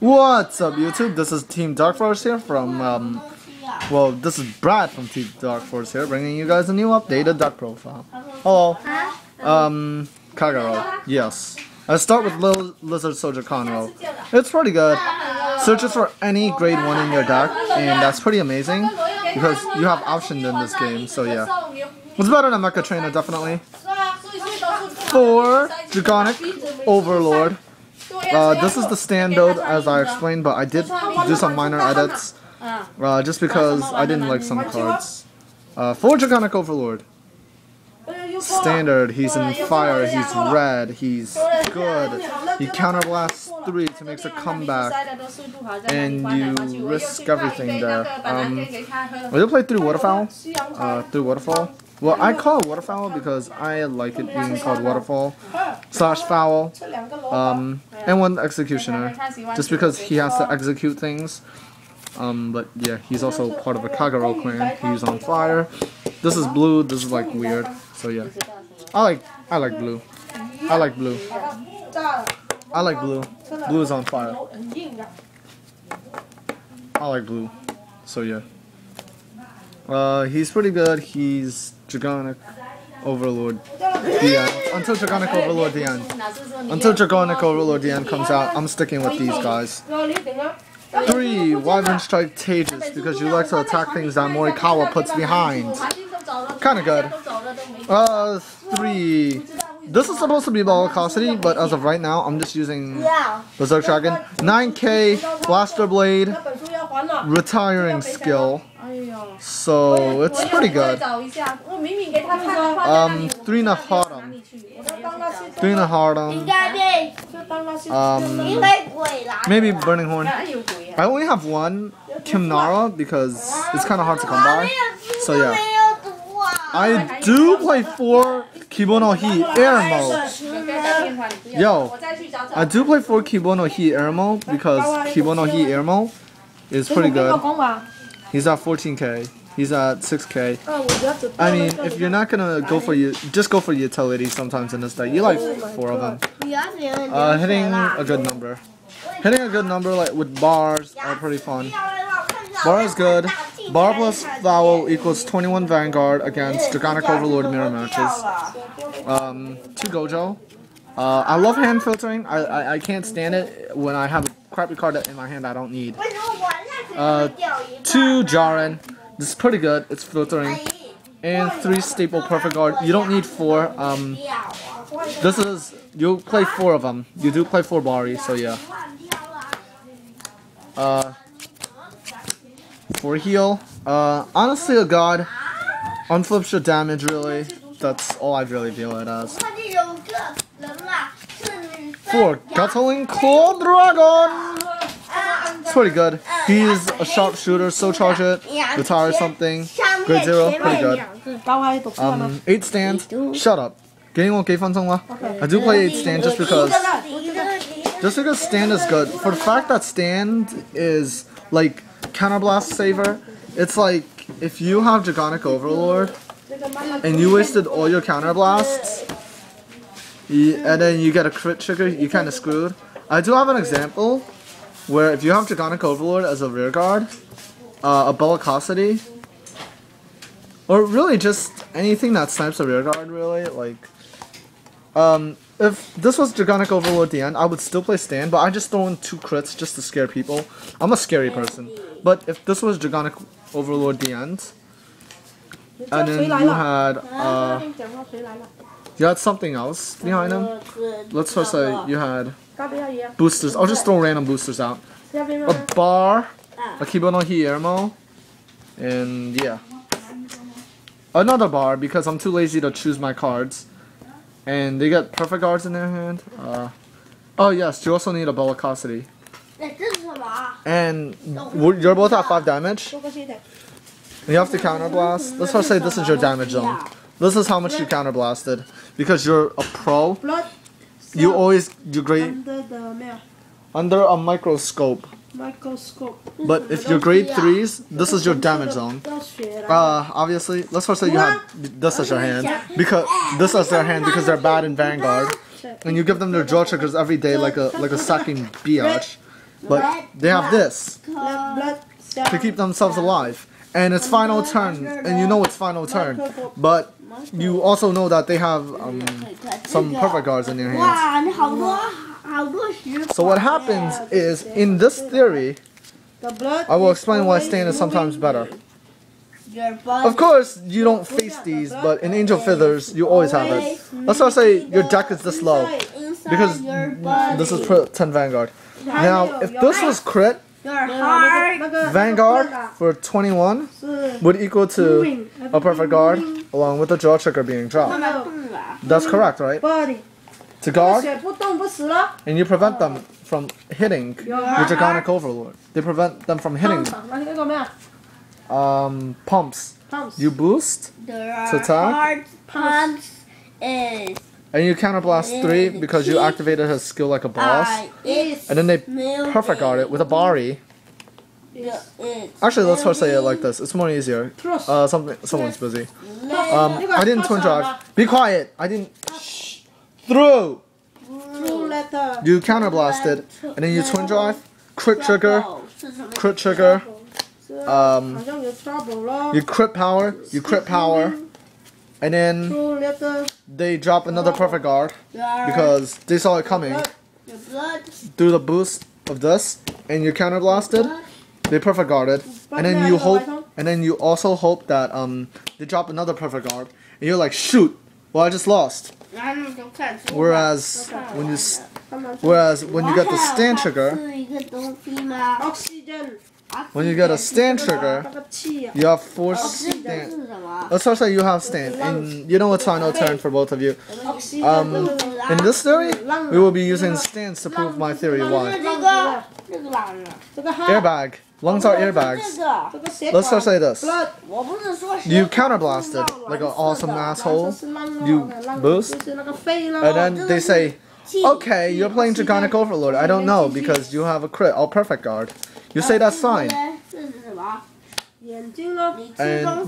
What's up, YouTube? This is Team Dark Force here from, well, this is Brad from Team Dark Force here, bringing you guys a new updated duck profile. Hello. Kagero. Yes. I start with Little Lizard Soldier Conroe. It's pretty good. Searches for any grade 1 in your deck, and that's pretty amazing, because you have options in this game, so yeah. It's better than Mecha Trainer, definitely. 4 Draconic Overlord. This is the stand build as I explained, but I did do some minor edits just because I didn't like some cards. 4 Draconic Overlord. Standard, he's in fire, he's red, he's good. He counterblasts 3 to make a comeback, and you risk everything there. Will you play 3 Waterfowl? 3 Waterfall? Well, I call it Waterfowl because I like it being called Waterfall / Fowl, and 1 Executioner, just because he has to execute things. But yeah, he's also part of a Kagero clan. He's on fire. This is blue. This is like weird. So yeah, I like blue. I like blue. I like blue. Blue is on fire. I like blue. So yeah. He's pretty good. He's Draconic Overlord DN. Until Draconic Overlord DN. Until Draconic Overlord DN comes out, I'm sticking with these guys. 3 Wyvern Strike Tages, because you like to attack things that Morikawa puts behind. Kinda good. 3. This is supposed to be Velocity, but as of right now, I'm just using Berserk Dragon. 9K Blaster Blade, retiring skill. So it's pretty good. 3 Nahartam. 3 Nahartam. Maybe Burning Horn. I only have 1 Kimnara because it's kind of hard to come by. So yeah. I do play 4 Kibono Hi Air Mode. Yo, I do play 4 Kibono Hi Air Mode because Kibono Hi Air Mode is pretty good. He's at 14k. He's at 6k. I mean, if you're not gonna go for just go for utility sometimes in this deck. You like 4 of them. Hitting a good number. Hitting a good number like with bars are pretty fun. Bar is good. Bar plus Foul equals 21 Vanguard against Draconic Overlord mirror matches. 2 Gojo. I love hand filtering. I can't stand it when I have a crappy card in my hand I don't need. 2 Jaren. This is pretty good. It's filtering. And 3 Staple Perfect Guard. You don't need 4. This is, you play 4 of them. You do play 4 Bari, so yeah. 4 heal. Honestly, a god. Unflips your damage, really. That's all I really feel it as. 4 Guttling Claw Dragon. It's pretty good. He's a sharpshooter, so charge it. Retire something. Grade 0, pretty good. 8 stand. Shut up. 給我幾分鐘啦. I do play 8 stand just because stand is good. For the fact that stand is like counterblast saver, it's like if you have Draconic Overlord and you wasted all your counterblasts and then you get a crit trigger, you're kind of screwed. I do have an example where if you have Draconic Overlord as a rear guard, a Bellicosity, or really just anything that snipes a rear guard, really, like, if this was Draconic Overlord at the end, I would still play stand, but I just throw in 2 crits just to scare people. I'm a scary person. But if this was Draconic Overlord at the end, and then you had something else behind him. Let's first say you had boosters. I'll just throw random boosters out. A bar, a Kibono Hi Ermo, and yeah. Another bar because I'm too lazy to choose my cards. And they get perfect guards in their hand. Oh yes, you also need a Bellicosity. And you're both at 5 damage. You have to counterblast. Let's first say this is your damage zone. This is how much you counterblasted. Because you're a pro, you grade under a microscope. But if you're grade 3s, this is your damage zone. Obviously, let's first say you had this as your hand. Because this as their hand because they're bad in Vanguard. And you give them their draw triggers every day like a sacking biatch. but they have this to keep themselves alive. And it's final turn, and you know it's final turn, but you also know that they have some perfect guards in their hands. So what happens is, in this theory, I will explain why stand is sometimes better. Of course, you don't face these, but in Angel Feathers, you always have it. Let's not say your deck is this low, because this is 10 Vanguard. Now, if this was crit, Vanguard for 21 would equal to a perfect guard, along with the draw trigger being dropped. That's correct, right? To guard, and you prevent them from hitting your Draconic Overlord. They prevent them from hitting pumps. You boost to attack, and you counterblast 3 because you activated his skill like a boss. And then they perfect guard it with a Bari. Actually, let's first say it like this. It's more easier. Someone's busy. I didn't twin drive. Be quiet. I didn't. Shh. Through. You counterblasted, and then you twin drive, crit trigger, you crit power, and then they drop another perfect guard because they saw it coming. Do the boost of this, and you counterblasted. They perfect guarded, and then you hope, and then you also hope that they drop another perfect guard, and you're like, shoot, well I just lost. Whereas when you get the stand trigger, when you get a stand trigger, you have 4 stand. Let's first say you have stand, and you know it's final turn for both of you. In this theory, we will be using stands to prove my theory why. Airbag. Lungs are airbags. Let's just say this. You counterblasted like an awesome asshole. You boost. And then they say, okay, you're playing Draconic Overlord. I don't know because you have a crit, all perfect guard. You say that's fine. And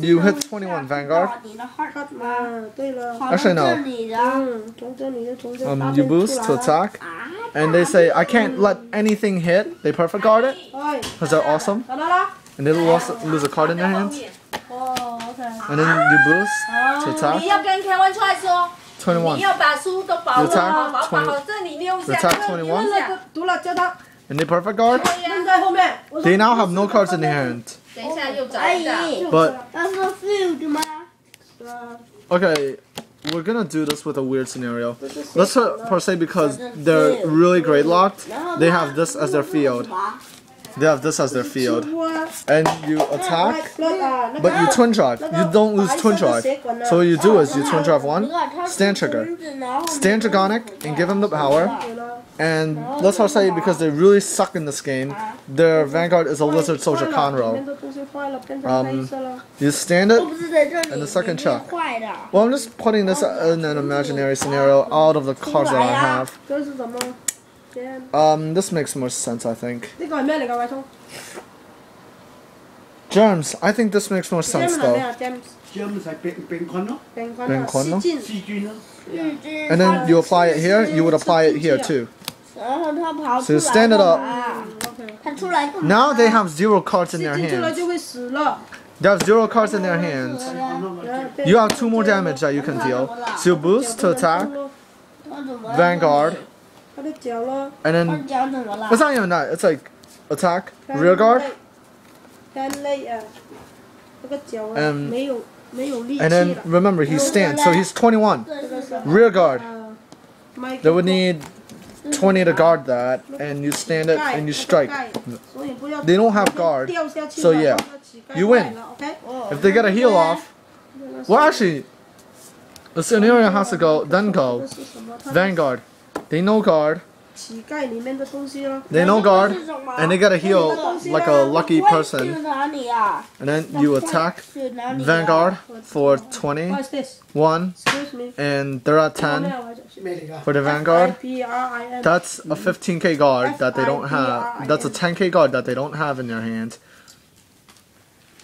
you hit 21 Vanguard. Actually no. You boost to attack. And they say, I can't let anything hit. They perfect guard it. Because they're awesome. And they lose a card in their hands. And then you boost to attack. 21. You attack 21. And they perfect guard. They now have no cards in their hand. But okay, we're gonna do this with a weird scenario. Let's per se because they're really great locked. They have this as their field. And you attack, but you twin drive. You don't lose twin drive. So what you do is you twin drive 1, stand trigger, stand Draconic, and give them the power. And let's also say because they really suck in this game, their Vanguard is a Lizard Soldier Conroe. You stand it, and the second chuck. Well, I'm just putting this in an imaginary scenario out of the cards that I have. This makes more sense, I think. Germs. I think this makes more sense, though. And then you apply it here, you would apply it here, too. So you stand it up. Now they have 0 cards in their hands. They have 0 cards in their hands. You have 2 more damage that you can deal. So you boost to attack, Vanguard, and then it's not even that. It's like attack, rear guard, and then remember he stands, so he's 21. Rear guard. They would need 20 to guard that, and you stand it and you strike. They don't have guard, so yeah, you win. If they get a heal off, well actually, the scenario has to go, then go, Vanguard. They no guard, and they get a heal like a lucky person, and then you attack Vanguard for 21, and they're at 10 for the Vanguard. That's a 15k guard that they don't have. That's a 10k guard that they don't have in their hand.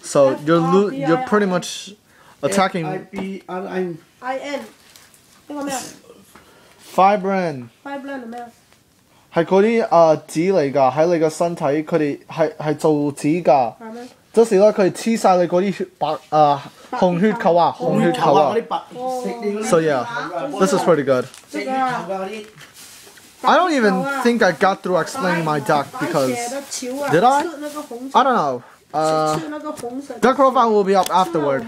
So you're pretty much attacking. Fibrin. 係嗰啲紙嚟㗎，喺你個身體，佢哋係做紙㗎。係咩？就是咧，佢哋黐晒你嗰啲血紅血球啊，紅血球啊。So yeah, this is pretty good. I don't even think I got through explaining my duck because did I? I don't know. Duck profile will be up afterward.